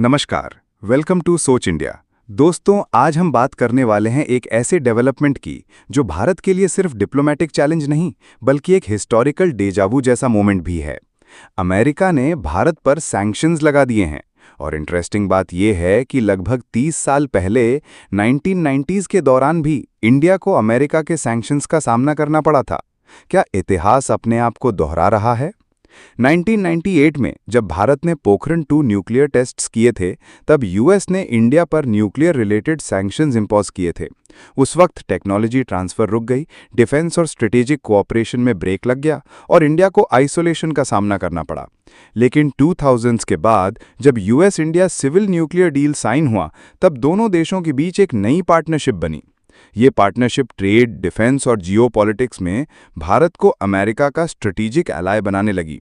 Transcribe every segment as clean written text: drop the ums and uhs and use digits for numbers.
नमस्कार, welcome to सोच India. दोस्तों, आज हम बात करने वाले हैं एक ऐसे डेवलपमेंट की जो भारत के लिए सिर्फ डिप्लोमेटिक चैलेंज नहीं, बल्कि एक हिस्टोरिकल डेजावू जैसा मोमेंट भी है। अमेरिका ने भारत पर सैंक्शंस लगा दिए हैं और इंटरेस्टिंग बात यह है कि लगभग 30 साल पहले 1990s के दौरान भी इंडिया को अमेरिका के सैंक्शंस का सामना करना पड़ा था। क्या इतिहास अपने आप को दोहरा रहा है? 1998 में जब भारत ने पोखरण 2 न्यूक्लियर टेस्ट्स किए थे, तब यूएस ने इंडिया पर न्यूक्लियर रिलेटेड सैंक्शंस इंपोज किए थे। उस वक्त टेक्नोलॉजी ट्रांसफर रुक गई, डिफेंस और स्ट्रेटेजिक कोऑपरेशन में ब्रेक लग गया और इंडिया को आइसोलेशन का सामना करना पड़ा। लेकिन 2000s के बाद जब US India civil nuclear deal sign हुआ, तब दोनों देशों के बीच एक नई पार्टनरशिप बनी। ये पार्टनरशिप ट्रेड, डिफेंस और जियोपॉलिटिक्स में भारत को अमेरिका का स्ट्रेटेजिक एलाय बनाने लगी।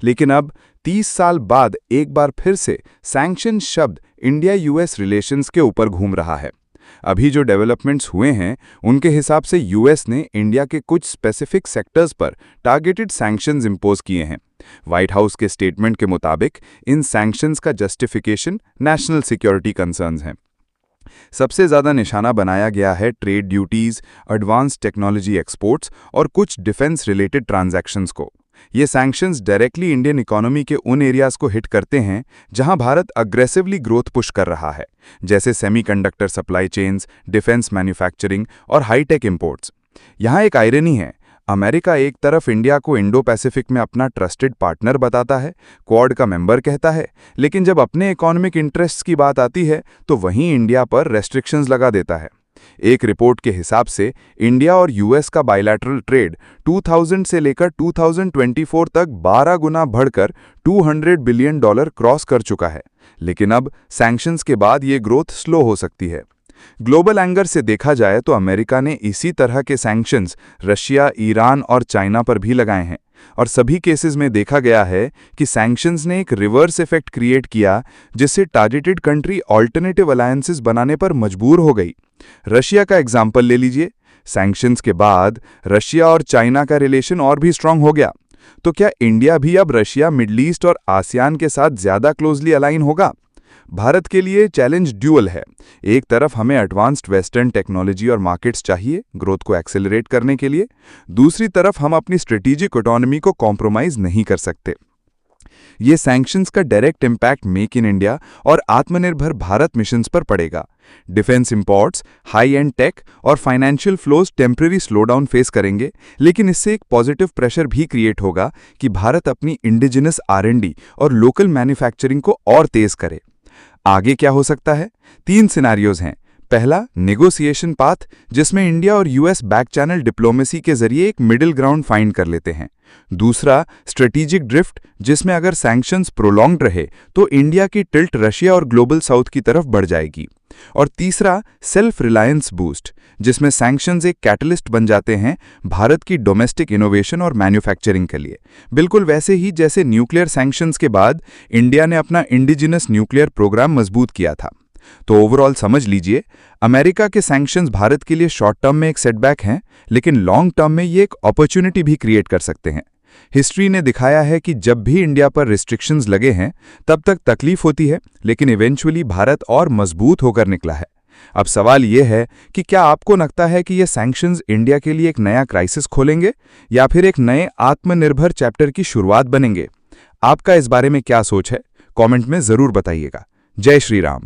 लेकिन अब 30 साल बाद एक बार फिर से सैंक्शन शब्द इंडिया यूएस रिलेशंस के ऊपर घूम रहा है। अभी जो डेवलपमेंट्स हुए हैं, उनके हिसाब से यूएस ने इंडिया के कुछ स्पेसिफिक सेक्टर्स पर टारगेटेड सैंक्शंस इंपोज किए हैं। व्हाइट हाउस के स्टेटमेंट के मुताबिक इन सैंक्शंस का जस्टिफिकेशन नेशनल सिक्योरिटी कंसर्न्स हैं। सबसे ज्यादा निशाना बनाया गया है trade duties, advance technology exports और कुछ डिफेंस रिलेटेड ट्रांजैक्शंस को। ये सैंक्शंस डायरेक्टली इंडियन इकोनॉमी के उन एरियाज को हिट करते हैं जहां भारत अग्रेसिवली ग्रोथ पुश कर रहा है, जैसे semiconductor supply chains, defence manufacturing और हाईटेक इंपोर्ट्स। यहां एक आयरनी है। अमेरिका एक तरफ इंडिया को इंडो पैसिफिक में अपना ट्रस्टेड पार्टनर बताता है, क्वाड का मेंबर कहता है, लेकिन जब अपने इकोनॉमिक इंटरेस्ट्स की बात आती है तो वहीं इंडिया पर रेस्ट्रिक्शंस लगा देता है। एक रिपोर्ट के हिसाब से इंडिया और यूएस का बायलैटरल ट्रेड 2000 से लेकर 2024 तक 12 गुना बढ़कर $200 बिलियन क्रॉस कर चुका है। लेकिन अब सैंक्शंस के बाद ये ग्रोथ स्लो हो सकती है। ग्लोबल एंगर से देखा जाए तो अमेरिका ने इसी तरह के सैंक्शंस रशिया, ईरान और चाइना पर भी लगाए हैं, और सभी केसेस में देखा गया है कि सैंक्शंस ने एक रिवर्स इफेक्ट क्रिएट किया, जिससे टारगेटेड कंट्री ऑल्टरनेटिव अलायंसेस बनाने पर मजबूर हो गई। रशिया का एग्जाम्पल ले लीजिए। सैंक्शंस के बाद रशिया और चाइना का रिलेशन और भी स्ट्रांग हो गया। तो क्या इंडिया भी अब रशिया, मिडल ईस्ट और आसियान के साथ ज्यादा क्लोजली अलाइन होगा? भारत के लिए चैलेंज ड्यूअल है। एक तरफ हमें एडवांस्ड वेस्टर्न टेक्नोलॉजी और मार्केट्स चाहिए ग्रोथ को एक्सेलरेट करने के लिए, दूसरी तरफ हम अपनी स्ट्रेटेजिक ऑटोनॉमी को कॉम्प्रोमाइज नहीं कर सकते। ये सैंक्शंस का direct impact Make in India और आत्मनिर्भर भारत मिशंस पर पड़ेगा। Defence imports, high end tech और financial flows temporary slowdown face करेंगे, लेकिन इससे एक पॉजिटिव प्रेशर भी क्रिएट होगा कि भारत अपनी इंडिजिनस R&D और लोकल मैन्युफैक्चरिंग को और तेज करे। आगे क्या हो सकता है? 3 सिनारियोज हैं। पहला, नेगोशिएशन पाथ, जिसमें इंडिया और यूएस बैक चैनल डिप्लोमेसी के जरिए एक मिडिल ग्राउंड फाइंड कर लेते हैं। दूसरा, स्ट्रेटेजिक ड्रिफ्ट, जिसमें अगर सैंक्शंस प्रोलॉन्ग्ड रहे तो इंडिया की टिल्ट रशिया और ग्लोबल साउथ की तरफ बढ़ जाएगी। और तीसरा, सेल्फ रिलायंस बूस्ट, जिसमें सैंक्शंस एक कैटलिस्ट बन जाते हैं भारत की डोमेस्टिक इनोवेशन और मैन्युफैक्चरिंग के लिए, बिल्कुल वैसे ही जैसे न्यूक्लियर सैंक्शंस के बाद इंडिया ने अपना इंडिजिनस न्यूक्लियर प्रोग्राम मजबूत किया था। तो ओवरऑल समझ लीजिए, अमेरिका के सैंक्शंस भारत के लिए शॉर्ट टर्म में एक सेटबैक हैं, लेकिन लॉन्ग टर्म में ये एक अपॉर्चुनिटी भी क्रिएट कर सकते हैं। हिस्ट्री ने दिखाया है कि जब भी इंडिया पर रिस्ट्रिक्शंस लगे हैं, तब तक तकलीफ होती है, लेकिन इवेंचुअली भारत और मजबूत होकर निकला है। अब सवाल यह है कि क्या आपको लगता है कि ये सैंक्शंस इंडिया के लिए एक नया क्राइसिस खोलेंगे या फिर एक नए आत्मनिर्भर चैप्टर की शुरुआत बनेंगे? आपका इस बारे में क्या सोच है? कमेंट में जरूर बताइएगा। जय श्री राम।